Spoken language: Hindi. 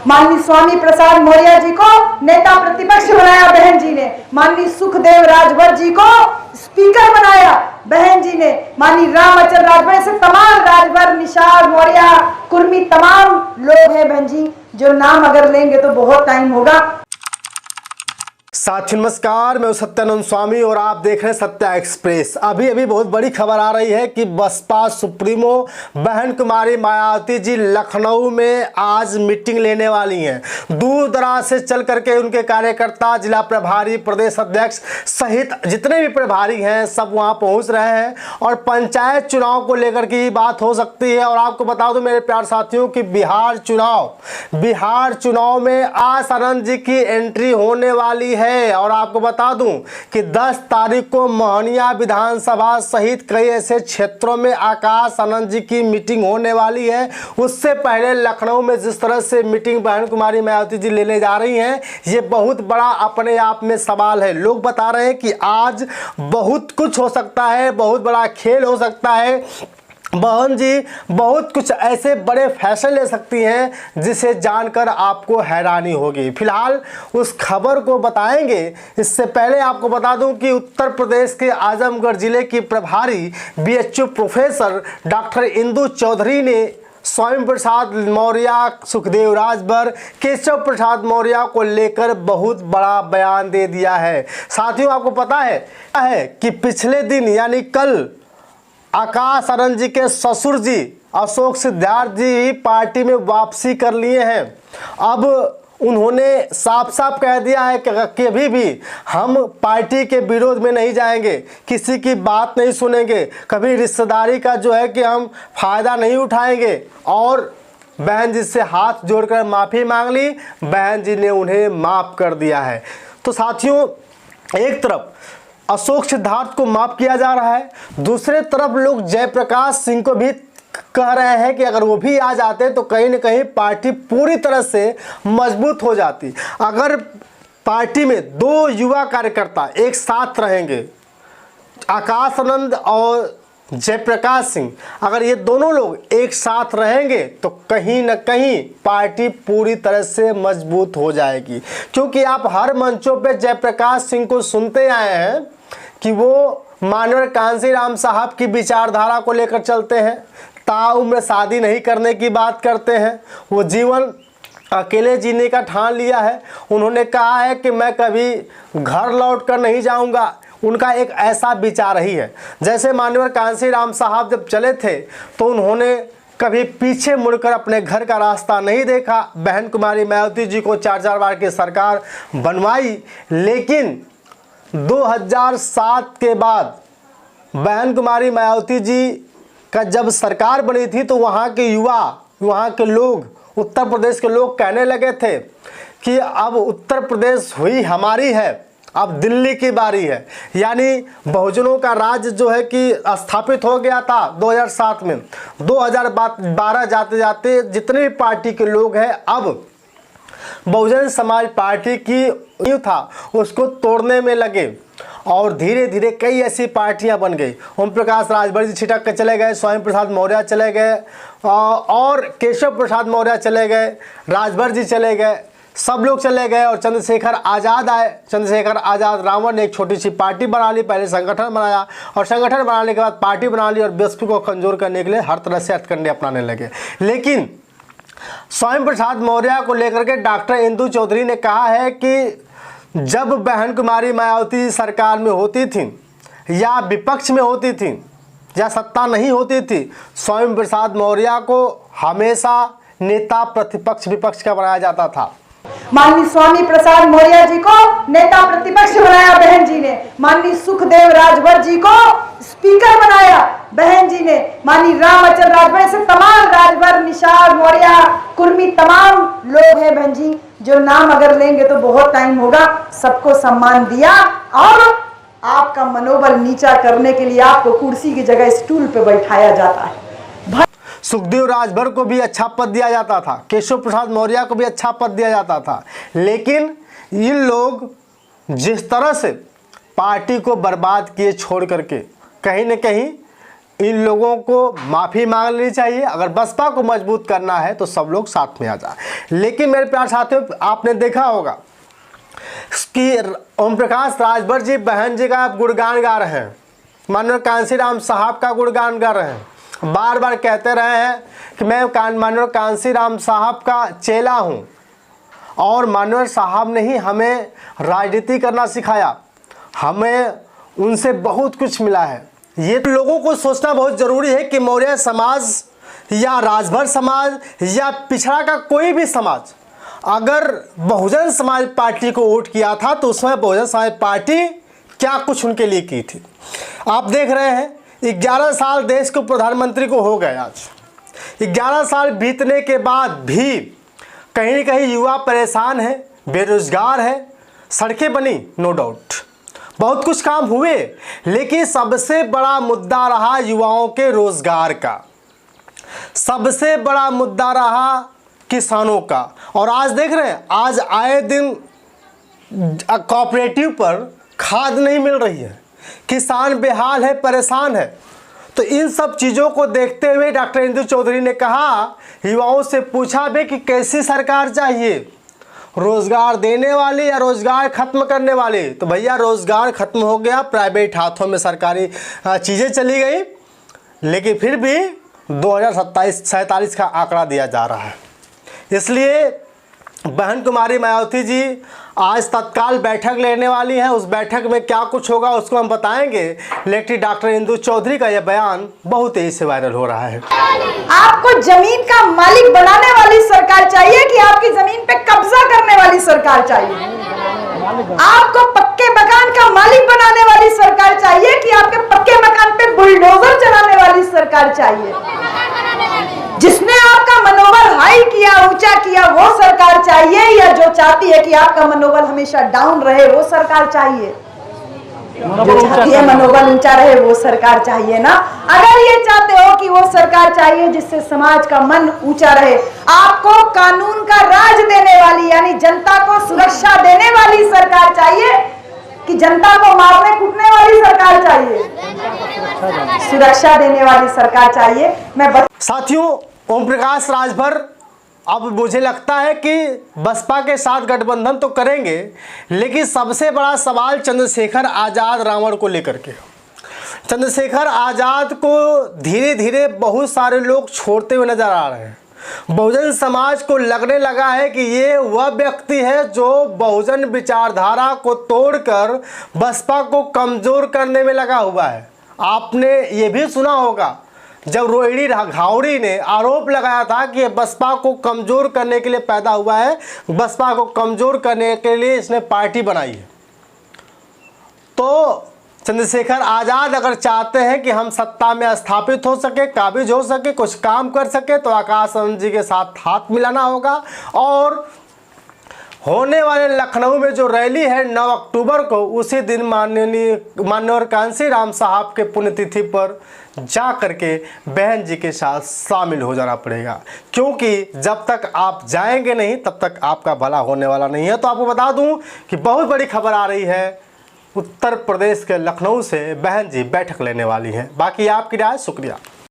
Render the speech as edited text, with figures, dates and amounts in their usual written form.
माननीय स्वामी प्रसाद मौर्य जी को नेता प्रतिपक्ष बनाया बहन जी ने। माननीय सुखदेव राजभर जी को स्पीकर बनाया बहन जी ने। माननीय रामचंद्र राजभर से तमाम राजभर, निषाद मौर्य, कुर्मी, तमाम लोग हैं बहन जी, जो नाम अगर लेंगे तो बहुत टाइम होगा। साथियों नमस्कार, मैं सत्यानंद स्वामी और आप देख रहे हैं सत्या एक्सप्रेस। अभी बहुत बड़ी खबर आ रही है कि बसपा सुप्रीमो बहन कुमारी मायावती जी लखनऊ में आज मीटिंग लेने वाली हैं। दूर दराज से चल करके उनके कार्यकर्ता, जिला प्रभारी, प्रदेश अध्यक्ष सहित जितने भी प्रभारी हैं सब वहां पहुंच रहे हैं और पंचायत चुनाव को लेकर की बात हो सकती है। और आपको बता दूं मेरे प्यार साथियों कि बिहार चुनाव में आज आनंद जी की एंट्री होने वाली है। और आपको बता दूं कि 10 तारीख को मोहनिया विधानसभा सहित कई ऐसे क्षेत्रों में आकाश आनंद जी की मीटिंग होने वाली है। उससे पहले लखनऊ में जिस तरह से मीटिंग बहन कुमारी मायावती जी लेने जा रही हैं, ये बहुत बड़ा अपने आप में सवाल है। लोग बता रहे हैं कि आज बहुत कुछ हो सकता है, बहुत बड़ा खेल हो सकता है। बहन जी बहुत कुछ ऐसे बड़े फैसले ले सकती हैं जिसे जानकर आपको हैरानी होगी। फिलहाल उस खबर को बताएंगे। इससे पहले आपको बता दूं कि उत्तर प्रदेश के आजमगढ़ जिले की प्रभारी BHU professor doctor Indu Chaudhary ने स्वामी प्रसाद मौर्य, सुखदेव राजभर, केशव प्रसाद मौर्य को लेकर बहुत बड़ा बयान दे दिया है। साथियों आपको पता है कि पिछले दिन यानी कल आकाश आनंद जी के ससुर जी अशोक सिद्धार्थ जी पार्टी में वापसी कर लिए हैं। अब उन्होंने साफ साफ कह दिया है कि कभी भी हम पार्टी के विरोध में नहीं जाएंगे, किसी की बात नहीं सुनेंगे, कभी रिश्तेदारी का जो है कि हम फायदा नहीं उठाएंगे। और बहन जी से हाथ जोड़कर माफ़ी मांग ली, बहन जी ने उन्हें माफ़ कर दिया है। तो साथियों एक तरफ अशोक सिद्धार्थ को माफ किया जा रहा है, दूसरे तरफ लोग जयप्रकाश सिंह को भी कह रहे हैं कि अगर वो भी आ जाते तो कहीं न कहीं पार्टी पूरी तरह से मजबूत हो जाती। अगर पार्टी में 2 युवा कार्यकर्ता एक साथ रहेंगे, आकाश आनंद और जयप्रकाश सिंह, अगर ये दोनों लोग एक साथ रहेंगे तो कहीं न कहीं पार्टी पूरी तरह से मजबूत हो जाएगी। क्योंकि आप हर मंचों पे जयप्रकाश सिंह को सुनते आए हैं कि वो मानवर कांशीराम साहब की विचारधारा को लेकर चलते हैं, ताउम्र शादी नहीं करने की बात करते हैं, वो जीवन अकेले जीने का ठान लिया है। उन्होंने कहा है कि मैं कभी घर लौट कर नहीं जाऊंगा, उनका एक ऐसा विचार ही है। जैसे मानवर कांशीराम साहब जब चले थे तो उन्होंने कभी पीछे मुड़कर अपने घर का रास्ता नहीं देखा। बहन कुमारी मायावती जी को 4 बार की सरकार बनवाई, लेकिन 2007 के बाद बहन कुमारी मायावती जी का जब सरकार बनी थी तो वहाँ के युवा, वहाँ के लोग, उत्तर प्रदेश के लोग कहने लगे थे कि अब उत्तर प्रदेश हुई हमारी है, अब दिल्ली की बारी है। यानी बहुजनों का राज्य जो है कि स्थापित हो गया था 2007 में। 2012 जाते जाते जितने भी पार्टी के लोग हैं अब बहुजन समाज पार्टी की नींव था उसको तोड़ने में लगे और धीरे धीरे कई ऐसी पार्टियां बन गई। ओम प्रकाश राजभर जी छिटक के चले गए, स्वामी प्रसाद मौर्य चले गए और केशव प्रसाद मौर्य चले गए, राजभर जी चले गए, सब लोग चले गए और चंद्रशेखर आज़ाद आए। चंद्रशेखर आज़ाद रावण ने एक छोटी सी पार्टी बना ली, पहले संगठन बनाया और संगठन बनाने के बाद पार्टी बना ली और बीएसपी को कमजोर करने के लिए हर तरह से हथकंडे अपनाने लगे। लेकिन स्वामी प्रसाद मौर्य को लेकर के डॉक्टर इंदु चौधरी ने कहा है कि जब बहन कुमारी मायावती सरकार में होती थी या विपक्ष में होती थी या सत्ता नहीं होती थी, स्वामी प्रसाद मौर्य को हमेशा नेता प्रतिपक्ष विपक्ष का बनाया जाता था। माननीय स्वामी प्रसाद मौर्य जी को नेता प्रतिपक्ष बनाया बहन जी ने। माननीय सुखदेव राजभर जी को स्पीकर बनाया बहन जी ने। माननीय रामचंद्र राजभर से तमाम राजभर, निषाद मौर्य, कुर्मी, तमाम लोग हैं बहन जी, जो नाम अगर लेंगे तो बहुत टाइम होगा। सबको सम्मान दिया और आपका मनोबल नीचा करने के लिए आपको कुर्सी की जगह स्टूल पे बैठाया जाता है। सुखदेव राजभर को भी अच्छा पद दिया जाता था, केशव प्रसाद मौर्य को भी अच्छा पद दिया जाता था, लेकिन ये लोग जिस तरह से पार्टी को बर्बाद किए छोड़ करके कहीं न कहीं इन लोगों को माफ़ी मांग लेनी चाहिए। अगर बसपा को मजबूत करना है तो सब लोग साथ में आ जाए। लेकिन मेरे प्यारे साथियों, आपने देखा होगा कि ओम प्रकाश राजभर जी बहन जी का गुणगान गा रहे हैं, माननीय कांसीराम साहब का गुणगान गा रहे हैं, बार बार कहते रहे हैं कि मैं माननीय कांसीराम साहब का चेला हूँ और माननीय साहब ने ही हमें राजनीति करना सिखाया, हमें उनसे बहुत कुछ मिला है। ये लोगों को सोचना बहुत ज़रूरी है कि मौर्य समाज या राजभर समाज या पिछड़ा का कोई भी समाज अगर बहुजन समाज पार्टी को वोट किया था तो उसमें बहुजन समाज पार्टी क्या कुछ उनके लिए की थी। आप देख रहे हैं 11 साल देश के प्रधानमंत्री को हो गए। आज 11 साल बीतने के बाद भी कहीं न कहीं युवा परेशान है, बेरोजगार है। सड़कें बनी, नो डाउट, बहुत कुछ काम हुए, लेकिन सबसे बड़ा मुद्दा रहा युवाओं के रोजगार का, सबसे बड़ा मुद्दा रहा किसानों का। और आज देख रहे हैं, आज आए दिन कोऑपरेटिव पर खाद नहीं मिल रही है, किसान बेहाल है, परेशान है। तो इन सब चीज़ों को देखते हुए डॉक्टर इंदु चौधरी ने कहा, युवाओं से पूछा भी कि कैसी सरकार चाहिए, रोजगार देने वाली या रोजगार खत्म करने वाली। तो भैया रोजगार खत्म हो गया, प्राइवेट हाथों में सरकारी चीज़ें चली गई, लेकिन फिर भी 2047 का आंकड़ा दिया जा रहा है। इसलिए बहन कुमारी मायावती जी आज तत्काल बैठक लेने वाली हैं। उस बैठक में क्या कुछ होगा उसको हम बताएंगे, लेकिन डॉक्टर इंदु चौधरी का यह बयान बहुत तेजी से वायरल हो रहा है। आपको जमीन का मालिक बनाने वाली सरकार चाहिए कि आपकी जमीन पे कब्जा करने वाली सरकार चाहिए? आपको पक्के मकान का मालिक बनाने वाली सरकार चाहिए कि आपके पक्के मकान पे बुलडोजर चलाने वाली सरकार चाहिए? जिसने आपका मनोबल हाई किया, ऊंचा किया, वो सरकार चाहिए, या जो चाहती है कि आपका मनोबल हमेशा डाउन रहे वो सरकार चाहिए? जो चाहती है मनोबल ऊंचा रहे वो सरकार चाहिए ना। अगर ये चाहते हो कि वो सरकार चाहिए जिससे समाज का मन ऊंचा रहे, आपको कानून का राज देने वाली यानी जनता को सुरक्षा देने वाली सरकार चाहिए कि जनता को मारने कूटने वाली सरकार चाहिए? सुरक्षा देने वाली सरकार चाहिए। साथियों, ओम प्रकाश राजभर अब मुझे लगता है कि बसपा के साथ गठबंधन तो करेंगे, लेकिन सबसे बड़ा सवाल चंद्रशेखर आज़ाद रावण को लेकर के। चंद्रशेखर आज़ाद को धीरे धीरे बहुत सारे लोग छोड़ते हुए नजर आ रहे हैं। बहुजन समाज को लगने लगा है कि ये वह व्यक्ति है जो बहुजन विचारधारा को तोड़कर बसपा को कमज़ोर करने में लगा हुआ है। आपने ये भी सुना होगा जब रोहिणी घावड़ी ने आरोप लगाया था कि बसपा को कमज़ोर करने के लिए पैदा हुआ है, बसपा को कमज़ोर करने के लिए इसने पार्टी बनाई है। तो चंद्रशेखर आज़ाद अगर चाहते हैं कि हम सत्ता में स्थापित हो सके, काबिज हो सके, कुछ काम कर सके, तो आकाश आनंद जी के साथ हाथ मिलाना होगा। और होने वाले लखनऊ में जो रैली है 9 अक्टूबर को, उसी दिन माननीय कांसीराम साहब के पुण्यतिथि पर जा करके बहन जी के साथ शामिल हो जाना पड़ेगा, क्योंकि जब तक आप जाएंगे नहीं तब तक आपका भला होने वाला नहीं है। तो आपको बता दूं कि बहुत बड़ी खबर आ रही है, उत्तर प्रदेश के लखनऊ से बहन जी बैठक लेने वाली हैं। बाकी आपकी राय। शुक्रिया।